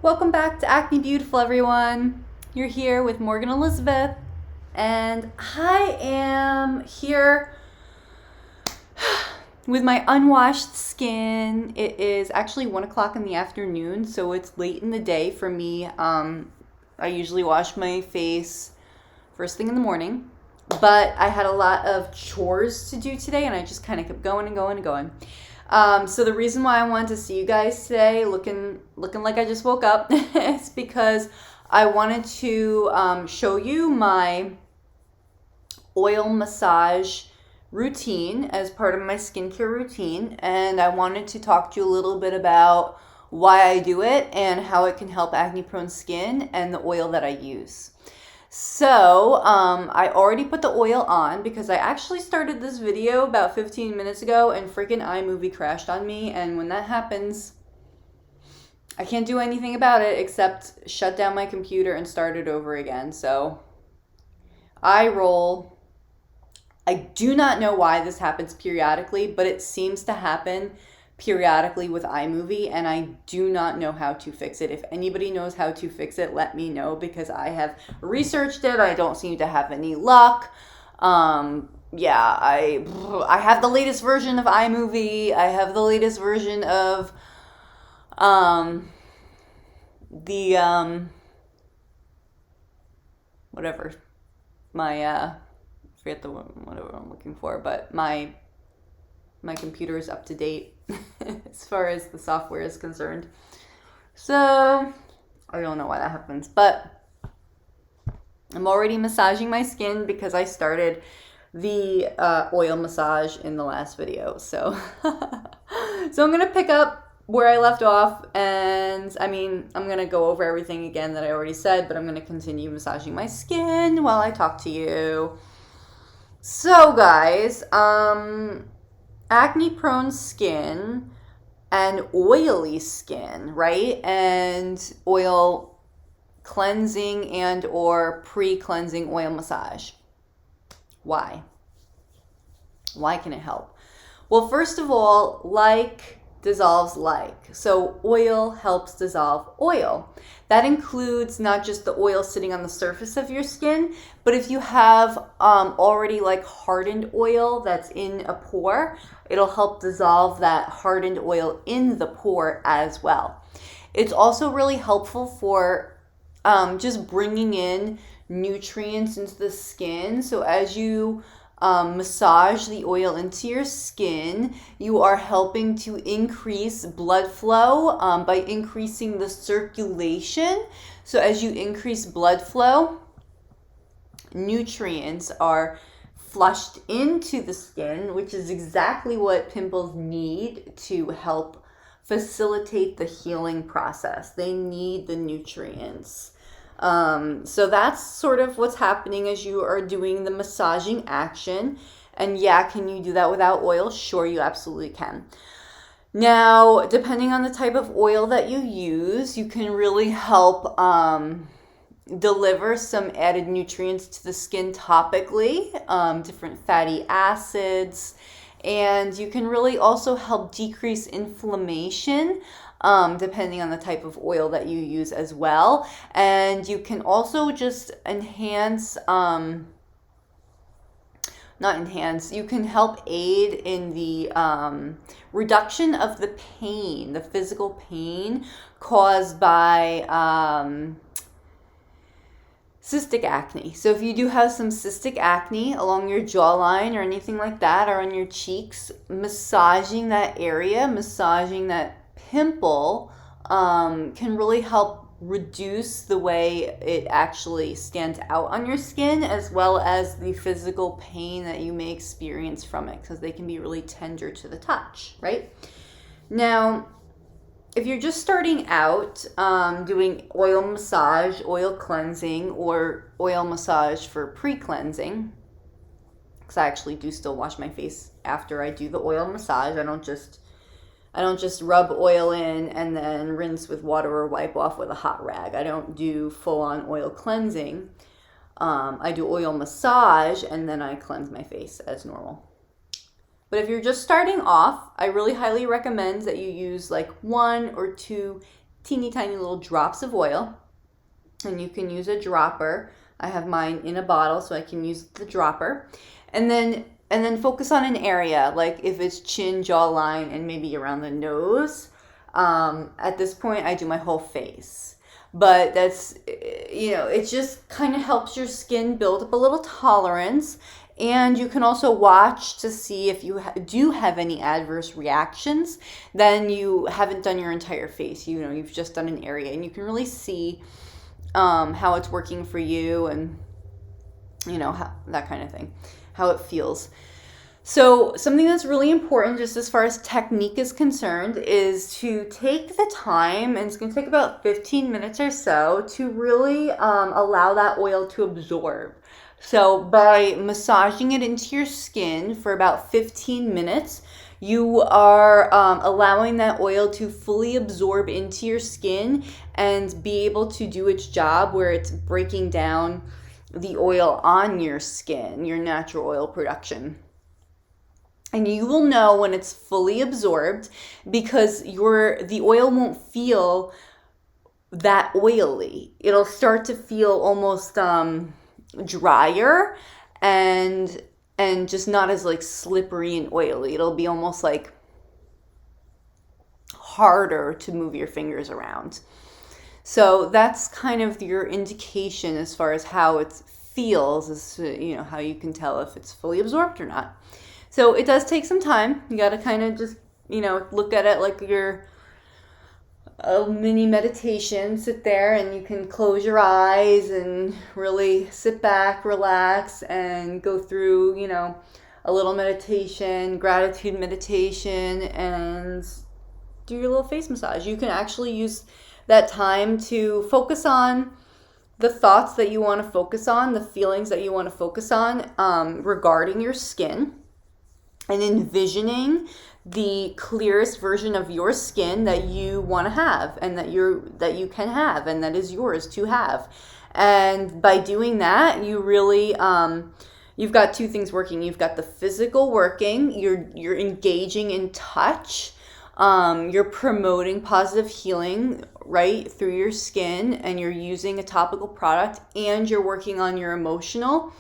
Welcome back to Acne Beautiful, everyone. You're here with Morgan Elizabeth, and I am here with my unwashed skin. It is actually 1 o'clock in the afternoon, so it's late in the day for me. I usually wash my face first thing in the morning, but I had a lot of chores to do today, and I just kind of kept going and going and going. So the reason why I wanted to see you guys today, looking like I just woke up, is because I wanted to show you my oil massage routine as part of my skincare routine, and I wanted to talk to you a little bit about why I do it and how it can help acne-prone skin and the oil that I use. So, I already put the oil on because I actually started this video about 15 minutes ago and freaking iMovie crashed on me. And when that happens, I can't do anything about it except shut down my computer and start it over again. So, I roll. I do not know why this happens periodically, but it seems to happen periodically with iMovie, and I do not know how to fix it. If anybody knows how to fix it, let me know, because I have researched it. I don't seem to have any luck. I have the latest version of iMovie. I have the latest version of whatever, my forget the whatever I'm looking for, but my computer is up to date as far as the software is concerned. So I don't know why that happens, but I'm already massaging my skin because I started the oil massage in the last video. So so I'm gonna pick up where I left off, and I'm gonna go over everything again that I already said, but I'm gonna continue massaging my skin while I talk to you. So guys, acne-prone skin and oily skin, right? And oil cleansing and or pre-cleansing oil massage. Why? Why can it help? Well, first of all, like dissolves like. So oil helps dissolve oil. That includes not just the oil sitting on the surface of your skin, but if you have already like hardened oil that's in a pore, it'll help dissolve that hardened oil in the pore as well. It's also really helpful for just bringing in nutrients into the skin. So as you massage the oil into your skin, you are helping to increase blood flow by increasing the circulation. So as you increase blood flow, nutrients are flushed into the skin, which is exactly what pimples need to help facilitate the healing process. They need the nutrients. So that's sort of what's happening as you are doing the massaging action. And yeah, can you do that without oil? Sure, you absolutely can. Now, depending on the type of oil that you use, you can really help deliver some added nutrients to the skin topically, different fatty acids, and you can really also help decrease inflammation depending on the type of oil that you use as well. And you can also just you can help aid in the reduction of the pain, the physical pain caused by cystic acne. So if you do have some cystic acne along your jawline or anything like that, or on your cheeks, massaging that area, massaging that pimple can really help reduce the way it actually stands out on your skin, as well as the physical pain that you may experience from it, because they can be really tender to the touch, right? Now, if you're just starting out doing oil massage, oil cleansing, or oil massage for pre-cleansing, because I actually do still wash my face after I do the oil massage. I don't just rub oil in and then rinse with water or wipe off with a hot rag. I don't do full-on oil cleansing. I do oil massage and then I cleanse my face as normal. But if you're just starting off, I really highly recommend that you use like 1 or 2 teeny tiny little drops of oil, and you can use a dropper. I have mine in a bottle, so I can use the dropper. And then focus on an area, like if it's chin, jawline, and maybe around the nose. At this point, I do my whole face. But that's, it just kind of helps your skin build up a little tolerance. And you can also watch to see if you do have any adverse reactions. Then you haven't done your entire face. You've just done an area. And you can really see how it's working for you and, how, that kind of thing, how it feels. So something that's really important just as far as technique is concerned is to take the time, and it's going to take about 15 minutes or so, to really allow that oil to absorb. So by massaging it into your skin for about 15 minutes, you are allowing that oil to fully absorb into your skin and be able to do its job where it's breaking down the oil on your skin, your natural oil production. And you will know when it's fully absorbed because the oil won't feel that oily. It'll start to feel almost drier and just not as like slippery and oily. It'll be almost like harder to move your fingers around. So that's kind of your indication as far as how it feels, as to, how you can tell if it's fully absorbed or not. So it does take some time. You got to kind of just, look at it like you're a mini meditation. Sit there and you can close your eyes and really sit back, relax, and go through, a little meditation, gratitude meditation, and do your little face massage. You can actually use that time to focus on the thoughts that you want to focus on, the feelings that you want to focus on regarding your skin, and envisioning the clearest version of your skin that you want to have and that you can have and that is yours to have. And by doing that, you really you've got two things working. You've got the physical working, you're engaging in touch, you're promoting positive healing right through your skin, and you're using a topical product, and you're working on your emotional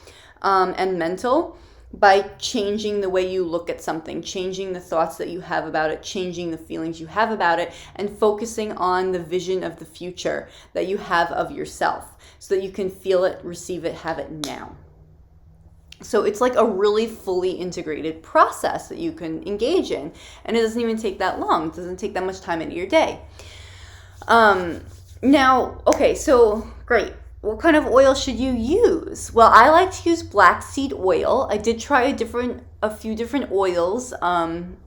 and mental by changing the way you look at something, changing the thoughts that you have about it, changing the feelings you have about it, and focusing on the vision of the future that you have of yourself so that you can feel it, receive it, have it now. So it's like a really fully integrated process that you can engage in, and it doesn't even take that long. It doesn't take that much time into your day. Now, okay, so great. What kind of oil should you use? Well, I like to use black seed oil. I did try a few different oils when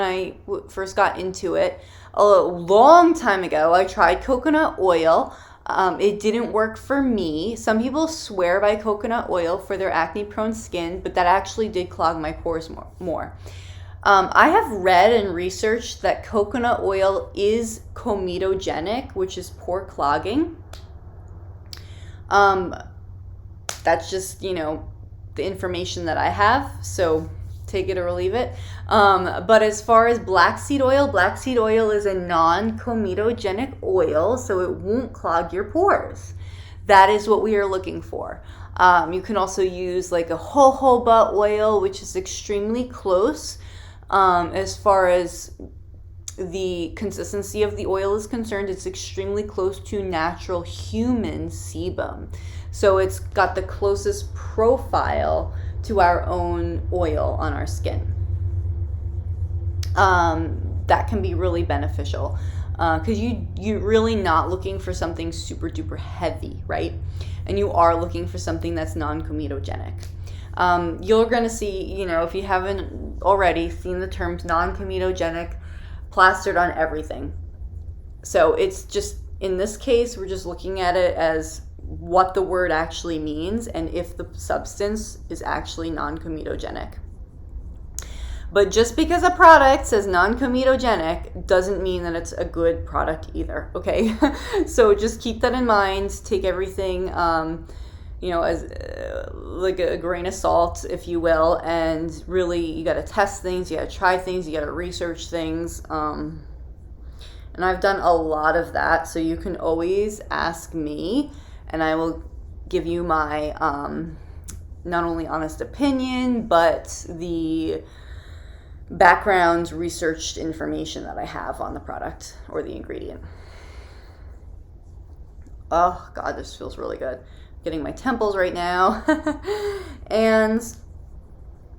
I first got into it. A long time ago, I tried coconut oil. It didn't work for me. Some people swear by coconut oil for their acne-prone skin, but that actually did clog my pores more. I have read and researched that coconut oil is comedogenic, which is pore clogging. That's just, the information that I have, so take it or leave it. But as far as black seed oil is a non-comedogenic oil, so it won't clog your pores. That is what we are looking for. You can also use like a jojoba oil, which is extremely close as far as the consistency of the oil is concerned. It's extremely close to natural human sebum. So it's got the closest profile to our own oil on our skin. That can be really beneficial because you're really not looking for something super duper heavy, right? And you are looking for something that's non-comedogenic. You're going to see, if you haven't already seen the terms non-comedogenic plastered on everything. So it's just, in this case, we're just looking at it as what the word actually means and if the substance is actually non-comedogenic. But just because a product says non-comedogenic doesn't mean that it's a good product either, okay? So just keep that in mind. Take everything, as like a grain of salt, if you will, and really you got to test things, you got to try things, you got to research things, and And I've done a lot of that, so you can always ask me, and I will give you my not only honest opinion, but the background researched information that I have on the product or the ingredient. Oh God, this feels really good. I'm getting my temples right now. And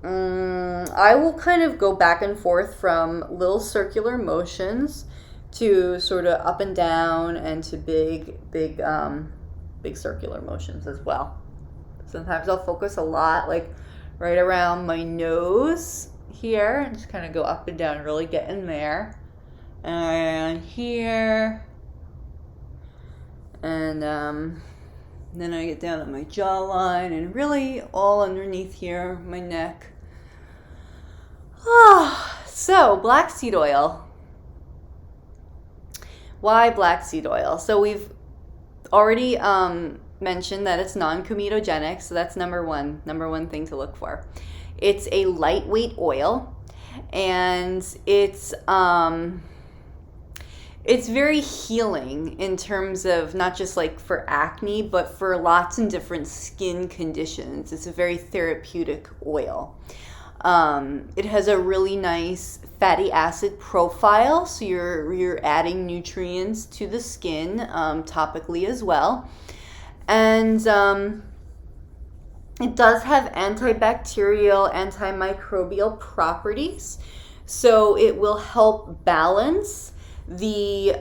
I will kind of go back and forth from little circular motions to sort of up and down and to big circular motions as well. Sometimes I'll focus a lot like right around my nose here and just kind of go up and down, really get in there. And here. And then I get down at my jawline and really all underneath here, my neck. So black seed oil. Why black seed oil? So we've already mentioned that it's non-comedogenic, so that's number one thing to look for. It's a lightweight oil, and it's very healing in terms of not just like for acne, but for lots of different skin conditions. It's a very therapeutic oil. It has a really nice fatty acid profile, so you're adding nutrients to the skin topically as well. And it does have antibacterial, antimicrobial properties, so it will help balance the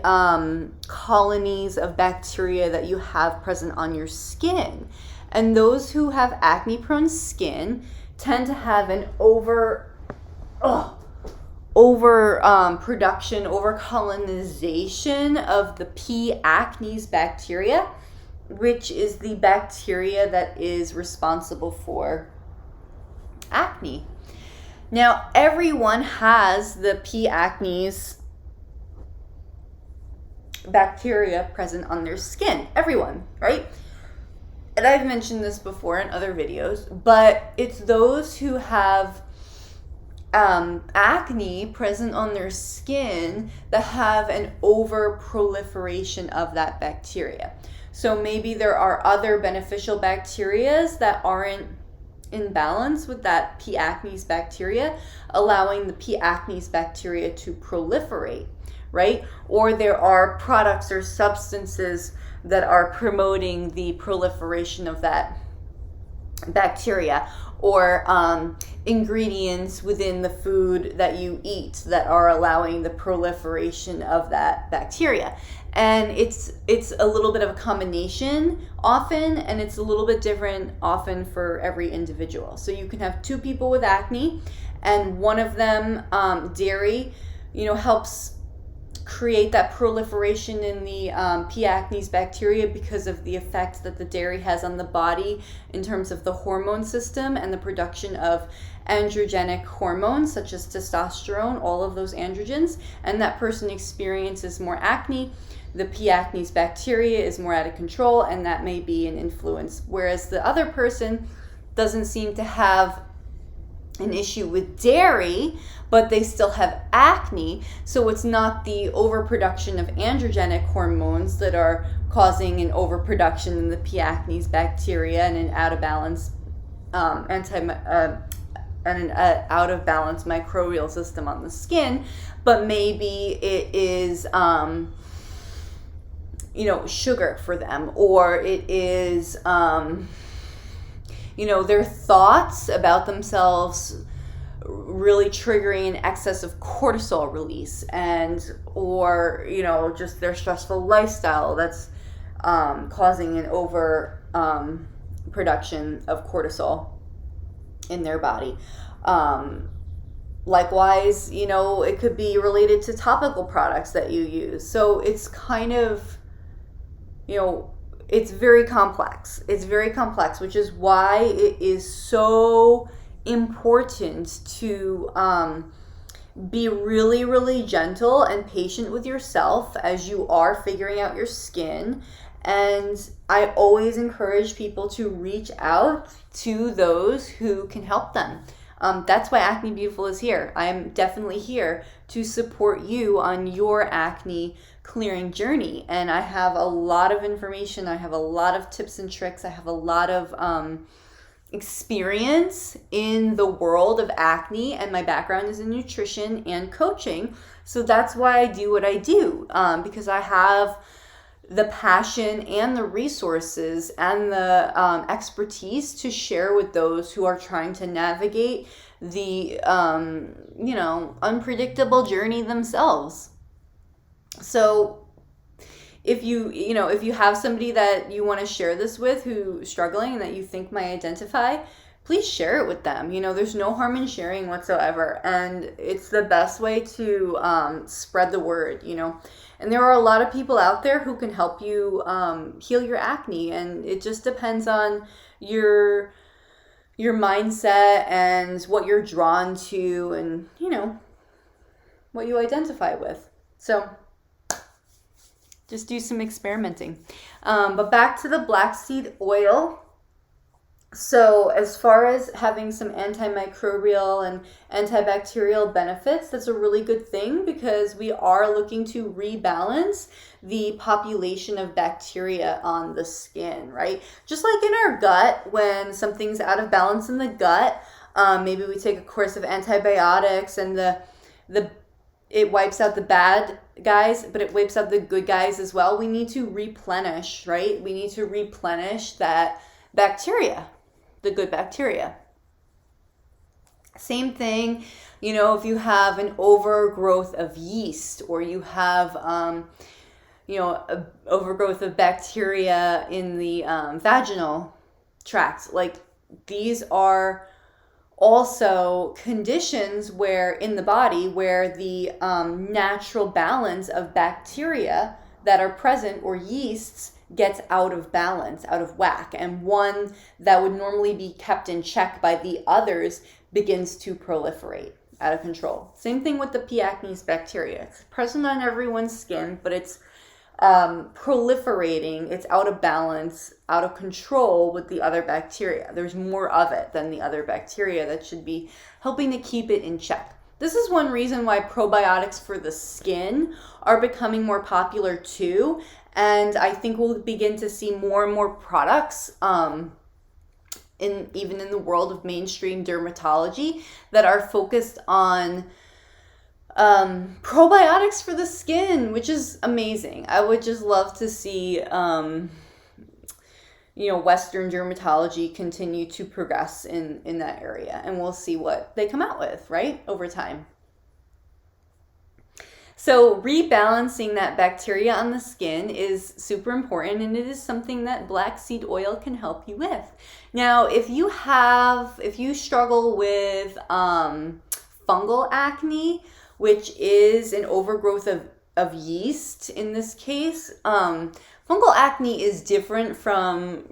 colonies of bacteria that you have present on your skin. And those who have acne-prone skin tend to have an over-colonization of the P. acnes bacteria, which is the bacteria that is responsible for acne. Now, everyone has the P. acnes bacteria present on their skin. Everyone, right? And I've mentioned this before in other videos, but it's those who have acne present on their skin that have an over proliferation of that bacteria. So maybe there are other beneficial bacteria that aren't in balance with that P. acnes bacteria, allowing the P. acnes bacteria to proliferate, right? Or there are products or substances that are promoting the proliferation of that bacteria, or ingredients within the food that you eat that are allowing the proliferation of that bacteria. And it's a little bit of a combination often, and it's a little bit different often for every individual. So you can have two people with acne, and one of them, dairy, helps create that proliferation in the P. acnes bacteria because of the effect that the dairy has on the body in terms of the hormone system and the production of androgenic hormones such as testosterone, all of those androgens, and that person experiences more acne. The P. acnes bacteria is more out of control, and that may be an influence. Whereas the other person doesn't seem to have an issue with dairy, but they still have acne, so it's not the overproduction of androgenic hormones that are causing an overproduction in the P. acnes bacteria and an out of balance out of balance microbial system on the skin, but maybe it is sugar for them, or it is their thoughts about themselves really triggering an excess of cortisol release, or just their stressful lifestyle that's causing an over production of cortisol in their body. Likewise, it could be related to topical products that you use. So it's kind of, it's very complex. It's very complex, which is why it is so important to be really, really gentle and patient with yourself as you are figuring out your skin. And I always encourage people to reach out to those who can help them. That's why Acne Beautiful is here. I am definitely here to support you on your acne clearing journey. And I have a lot of information. I have a lot of tips and tricks. I have a lot of experience in the world of acne, and my background is in nutrition and coaching. So that's why I do what I do, because I have the passion and the resources and the expertise to share with those who are trying to navigate the unpredictable journey themselves. So if you have somebody that you want to share this with who's struggling and that you think might identify, please share it with them. There's no harm in sharing whatsoever. And it's the best way to spread the word, And there are a lot of people out there who can help you heal your acne. And it just depends on your mindset and what you're drawn to and, what you identify with. So just do some experimenting. But back to the black seed oil. So as far as having some antimicrobial and antibacterial benefits, that's a really good thing because we are looking to rebalance the population of bacteria on the skin, right? Just like in our gut, when something's out of balance in the gut, maybe we take a course of antibiotics and it wipes out the bad guys, but it wipes out the good guys as well. We need to replenish, right? We need to replenish that bacteria, the good bacteria. Same thing, if you have an overgrowth of yeast or you have, overgrowth of bacteria in the vaginal tract, like these are also conditions where in the body where the natural balance of bacteria that are present or yeasts gets out of balance, out of whack, and one that would normally be kept in check by the others begins to proliferate out of control. Same thing with the P. acnes bacteria. It's present on everyone's skin, but it's proliferating, it's out of balance, out of control with the other bacteria. There's more of it than the other bacteria that should be helping to keep it in check. This is one reason why probiotics for the skin are becoming more popular too. And I think we'll begin to see more and more products even in the world of mainstream dermatology that are focused on probiotics for the skin, which is amazing. I would just love to see, Western dermatology continue to progress in that area, and we'll see what they come out with, right, over time. So rebalancing that bacteria on the skin is super important, and it is something that black seed oil can help you with. Now, if you struggle with fungal acne, which is an overgrowth of yeast in this case, fungal acne is different from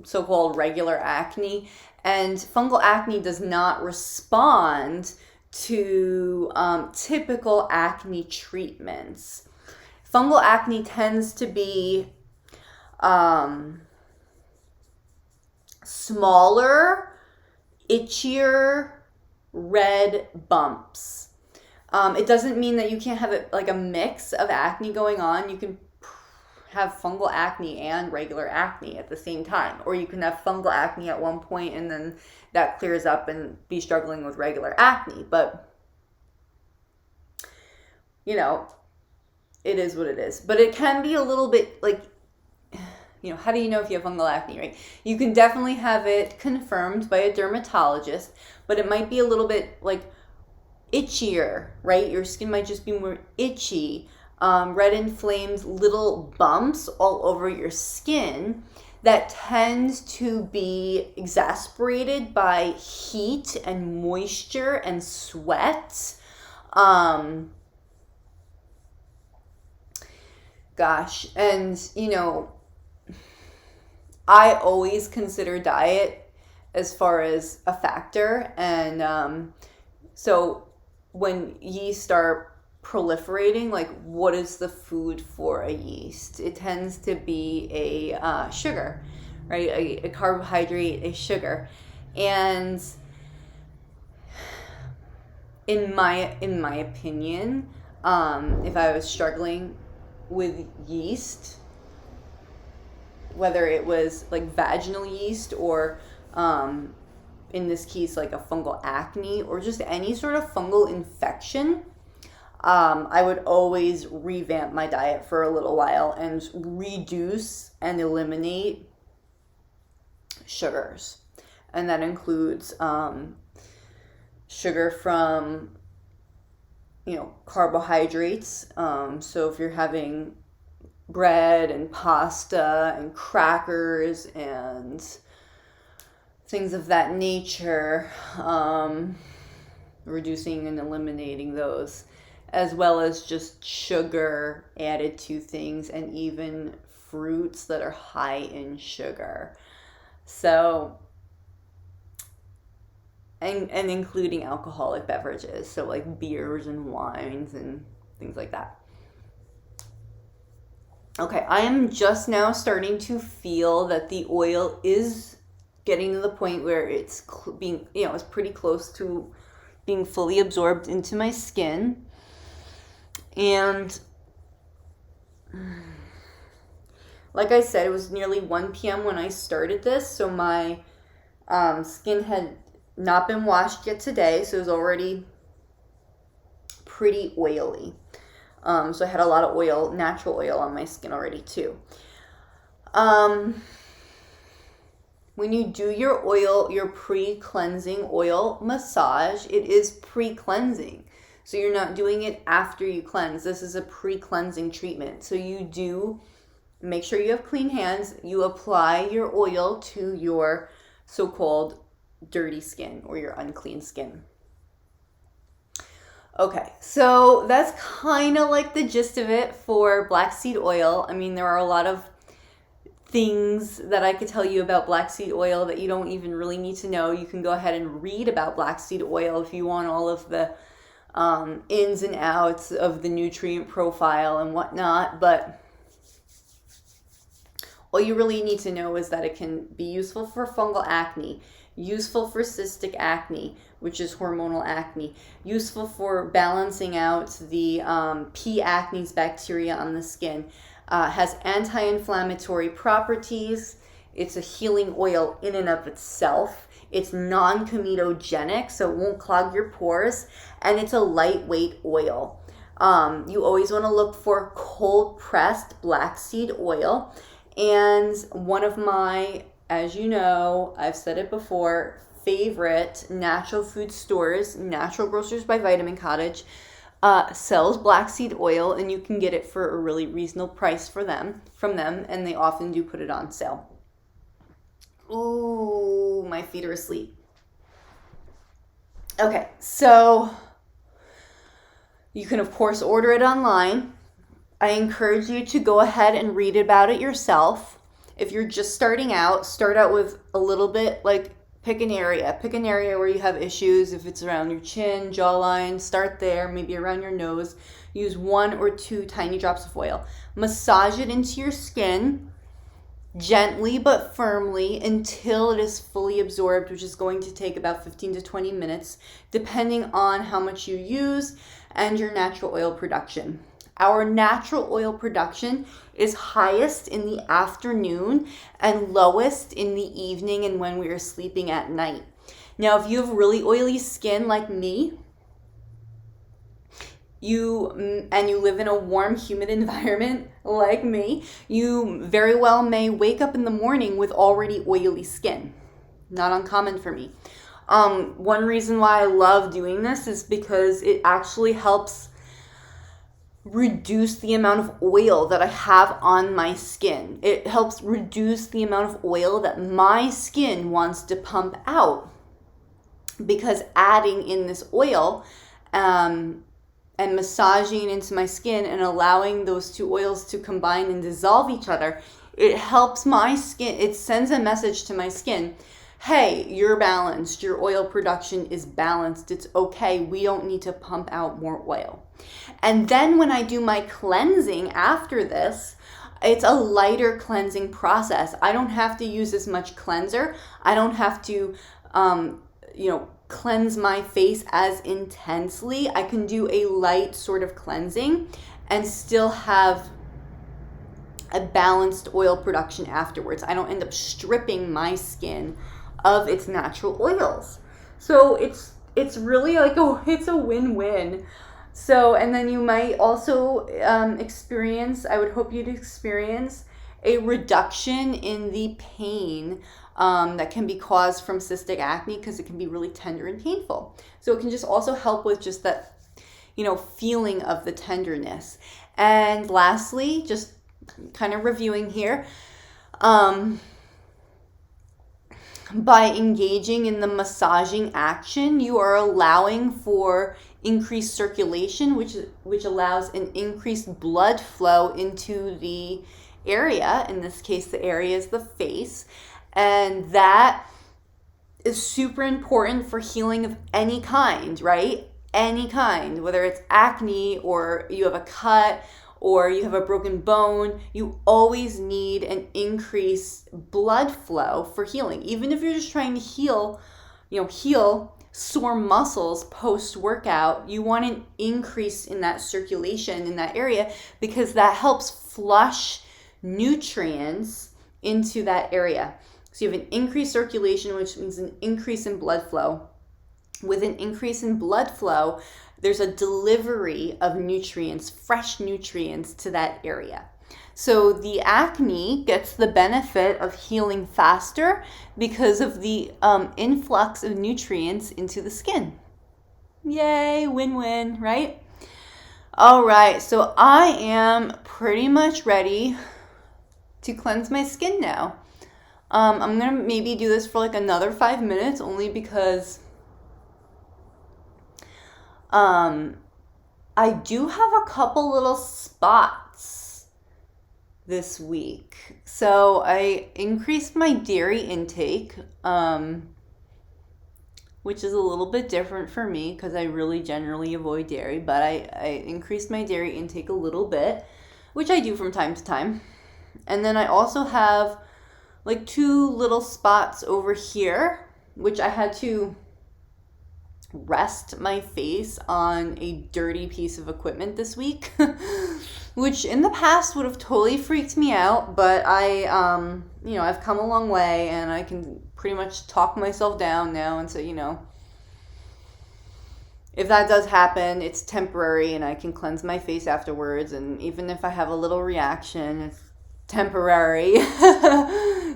so-called regular acne, and fungal acne does not respond to typical acne treatments. Fungal acne tends to be smaller, itchier, red bumps. It doesn't mean that you can't have a mix of acne going on. You can have fungal acne and regular acne at the same time, or you can have fungal acne at one point and then that clears up and be struggling with regular acne. But it is what it is. But it can be a little bit how do you know if you have fungal acne, right? You can definitely have it confirmed by a dermatologist, but it might be a little bit itchier, right? Your skin might just be more itchy, red inflamed little bumps all over your skin that tend to be exacerbated by heat and moisture and sweat. I always consider diet as far as a factor. And so when yeast are proliferating, what is the food for a yeast? It tends to be a sugar, right? A carbohydrate, a sugar. And in my opinion, if I was struggling with yeast, whether it was like vaginal yeast or in this case like a fungal acne or just any sort of fungal infection, I would always revamp my diet for a little while and reduce and eliminate sugars. And that includes sugar from, carbohydrates. So if you're having bread and pasta and crackers and things of that nature, reducing and eliminating those, as well as just sugar added to things and even fruits that are high in sugar. So, and including alcoholic beverages, so like beers and wines and things like that. Okay, I am just now starting to feel that the oil is getting to the point where it's being, it's pretty close to being fully absorbed into my skin. And like I said, it was nearly 1 p.m. when I started this, so my skin had not been washed yet today, so it was already pretty oily. So I had a lot of oil, natural oil on my skin already too. When you do your pre-cleansing oil massage, it is pre-cleansing. So you're not doing it after you cleanse. This is a pre-cleansing treatment. So you do make sure you have clean hands. You apply your oil to your so-called dirty skin or your unclean skin. Okay, so that's kind of like the gist of it for black seed oil. I mean, there are a lot of things that I could tell you about black seed oil that you don't even really need to know. You can go ahead and read about black seed oil if you want all of the ins and outs of the nutrient profile and whatnot, but all you really need to know is that it can be useful for fungal acne, useful for cystic acne, which is hormonal acne, useful for balancing out the P. acnes bacteria on the skin, has anti-inflammatory properties. It's a healing oil in and of itself. It's non-comedogenic, so it won't clog your pores, and it's a lightweight oil. You always want to look for cold pressed black seed oil. And one of my, as you know, I've said it before, favorite natural food stores, Natural Grocers by Vitamin Cottage, sells black seed oil, and you can get it for a really reasonable price from them, and they often do put it on sale. Ooh, my feet are asleep. Okay, so you can of course order it online. I encourage you to go ahead and read about it yourself. If you're just starting out, start out with a little bit, like pick an area where you have issues. If it's around your chin, jawline, start there, maybe around your nose. Use 1 or 2 tiny drops of oil. Massage it into your skin gently but firmly until it is fully absorbed, which is going to take about 15 to 20 minutes, depending on how much you use and your natural oil production. Our natural oil production is highest in the afternoon and lowest in the evening and when we are sleeping at night. Now, if you have really oily skin like me, you live in a warm, humid environment like me, you very well may wake up in the morning with already oily skin. Not uncommon for me. One reason why I love doing this is because it actually helps reduce the amount of oil that I have on my skin. It helps reduce the amount of oil that my skin wants to pump out, because adding in this oil and massaging into my skin and allowing those two oils to combine and dissolve each other, it helps my skin, it sends a message to my skin, hey, you're balanced, your oil production is balanced, it's okay, we don't need to pump out more oil. And then when I do my cleansing after this, it's a lighter cleansing process. I don't have to use as much cleanser. I don't have to, cleanse my face as intensely. I can do a light sort of cleansing and still have a balanced oil production afterwards. I don't end up stripping my skin of its natural oils. So it's really like, it's a win-win. So, and then you might also experience, I would hope you'd experience a reduction in the pain that can be caused from cystic acne, because it can be really tender and painful. So it can just also help with just that, feeling of the tenderness. And lastly, just kind of reviewing here, by engaging in the massaging action, you are allowing for increased circulation, which allows an increased blood flow into the area. In this case, the area is the face. And that is super important for healing of any kind, right? Any kind, whether it's acne or you have a cut or you have a broken bone, you always need an increased blood flow for healing. Even if you're just trying to heal sore muscles post-workout, you want an increase in that circulation in that area, because that helps flush nutrients into that area. So you have an increased circulation, which means an increase in blood flow. With an increase in blood flow, there's a delivery of nutrients, fresh nutrients to that area. So the acne gets the benefit of healing faster because of the influx of nutrients into the skin. Yay, win-win, right? All right, so I am pretty much ready to cleanse my skin now. I'm going to maybe do this for like another 5 minutes, only because I do have a couple little spots this week. So I increased my dairy intake, which is a little bit different for me because I really generally avoid dairy, but I increased my dairy intake a little bit, which I do from time to time. And then I also have like 2 little spots over here, which I had to rest my face on a dirty piece of equipment this week, which in the past would have totally freaked me out, but I've come a long way and I can pretty much talk myself down now, and so, if that does happen, it's temporary and I can cleanse my face afterwards, and even if I have a little reaction, it's temporary.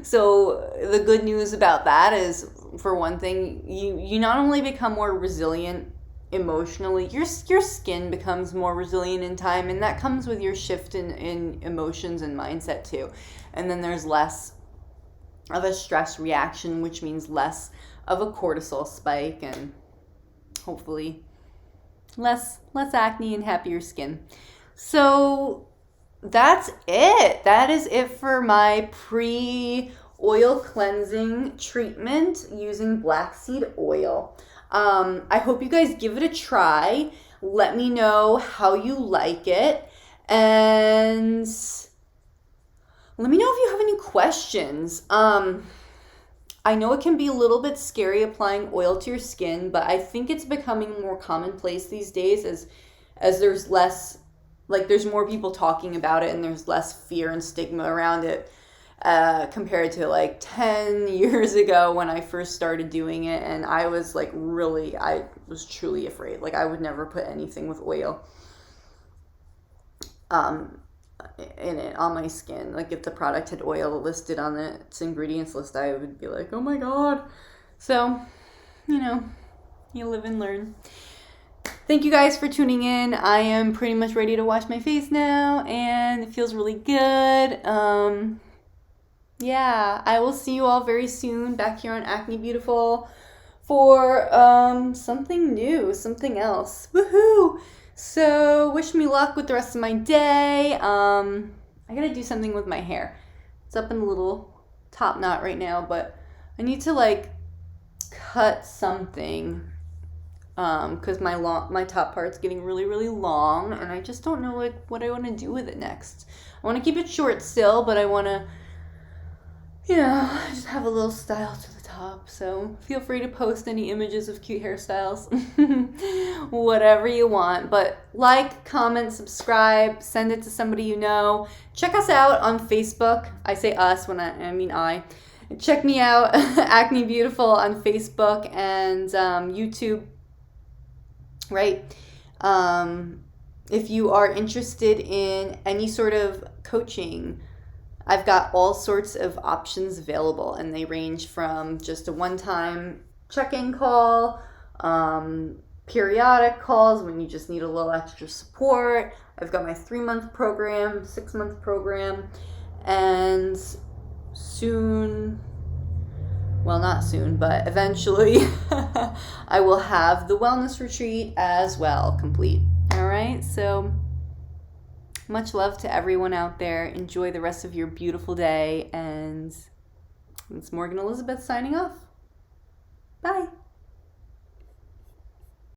So the good news about that is, for one thing, you not only become more resilient emotionally, your skin becomes more resilient in time, and that comes with your shift in emotions and mindset too. And then there's less of a stress reaction, which means less of a cortisol spike, and hopefully less acne and happier skin. So that's it. That is it for my pre-oil cleansing treatment using black seed oil. I hope you guys give it a try. Let me know how you like it. And let me know if you have any questions. I know it can be a little bit scary applying oil to your skin, but I think it's becoming more commonplace these days as there's less, there's more people talking about it and there's less fear and stigma around it compared to 10 years ago when I first started doing it. And I was I was truly afraid. I would never put anything with oil in it on my skin. If the product had oil listed on its ingredients list, I would be like, oh my God. So, you live and learn. Thank you guys for tuning in. I am pretty much ready to wash my face now, and it feels really good. Yeah, I will see you all very soon back here on Acne Beautiful for something new, something else. Woohoo! So wish me luck with the rest of my day. I gotta do something with my hair. It's up in a little top knot right now, but I need to cut something because my top part's getting really, really long, and I just don't know what I want to do with it next. I want to keep it short still, but I want to, just have a little style to the top. top, so feel free to post any images of cute hairstyles. Whatever you want. But like, comment, subscribe, send it to somebody you know. Check us out on Facebook. I say us when I mean I. Check me out, Acne Beautiful, on Facebook and YouTube. Right? If you are interested in any sort of coaching, I've got all sorts of options available, and they range from just a one-time check-in call, periodic calls when you just need a little extra support. I've got my 3-month program, 6-month program, and soon, well, not soon, but eventually I will have the wellness retreat as well complete. All right, so much love to everyone out there. Enjoy the rest of your beautiful day. And it's Morgan Elizabeth signing off. Bye.